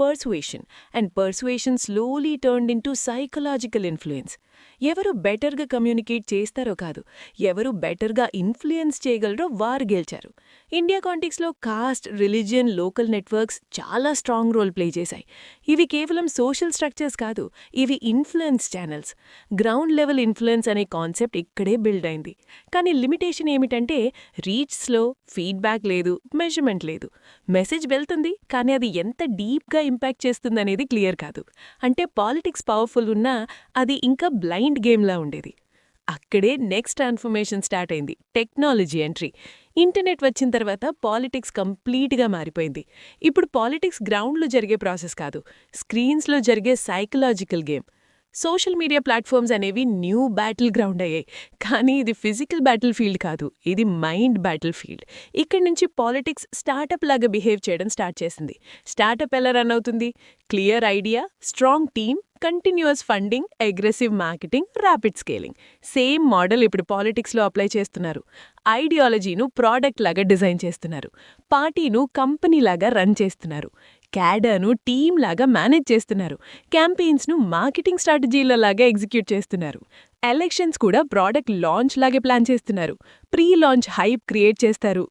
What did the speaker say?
Persuasion. And persuasion slowly turned into psychological influence. ఎవరు బెటర్గా communicate చేస్తారో కాదు, ఎవరు బెటర్గా ఇన్ఫ్లుయెన్స్ చేయగలరో వారు గెలిచారు. ఇండియా కాంటెక్స్లో కాస్ట్, రిలీజియన్, లోకల్ నెట్వర్క్స్ చాలా స్ట్రాంగ్ రోల్ ప్లే చేశాయి. ఇవి కేవలం సోషల్ స్ట్రక్చర్స్ కాదు, ఇవి influence channels. Ground level influence అనే కాన్సెప్ట్ ఇక్కడే బిల్డ్ అయింది. కానీ లిమిటేషన్ ఏమిటంటే రీచ్ స్లో, ఫీడ్బ్యాక్ లేదు, మెజర్మెంట్ లేదు. మెసేజ్ వెళ్తుంది, కానీ అది ఎంత డీప్గా ఇంపాక్ట్ చేస్తుందనేది క్లియర్ కాదు. అంటే పాలిటిక్స్ పవర్ఫుల్ ఉన్నా అది ఇంకా బ్లైండ్ గేమ్లా ఉండేది. అక్కడే నెక్స్ట్ ట్రాన్స్ఫర్మేషన్ స్టార్ట్ అయింది, టెక్నాలజీ ఎంట్రీ. ఇంటర్నెట్ వచ్చిన తర్వాత పాలిటిక్స్ కంప్లీట్గా మారిపోయింది. ఇప్పుడు పాలిటిక్స్ గ్రౌండ్లో జరిగే ప్రాసెస్ కాదు, స్క్రీన్స్లో జరిగే psychological game. Social media platforms అనేవి న్యూ బ్యాటిల్ గ్రౌండ్ అయ్యాయి. కానీ ఇది ఫిజికల్ బ్యాటిల్ ఫీల్డ్ కాదు, ఇది మైండ్ బ్యాటిల్ ఫీల్డ్. ఇక్కడి నుంచి పాలిటిక్స్ స్టార్టప్ లాగా బిహేవ్ చేయడం స్టార్ట్ చేసింది. స్టార్టప్ ఎలా రన్ అవుతుంది? Clear idea, strong team, continuous funding, aggressive marketing, rapid scaling. Same model ఇప్పుడు పాలిటిక్స్లో అప్లై చేస్తున్నారు. ఐడియాలజీను ప్రోడక్ట్ లాగా డిజైన్ చేస్తున్నారు, పార్టీను కంపెనీలాగా రన్ చేస్తున్నారు, క్యాడర్ను టీమ్ లాగా మేనేజ్ చేస్తున్నారు, క్యాంపెయిన్స్ను మార్కెటింగ్ స్ట్రాటజీలలాగా ఎగ్జిక్యూట్ చేస్తున్నారు. ఎలక్షన్స్ కూడా ప్రోడక్ట్ లాంచ్ లాగే ప్లాన్ చేస్తున్నారు. ప్రీ లాంచ్ హైప్ క్రియేట్ చేస్తారు,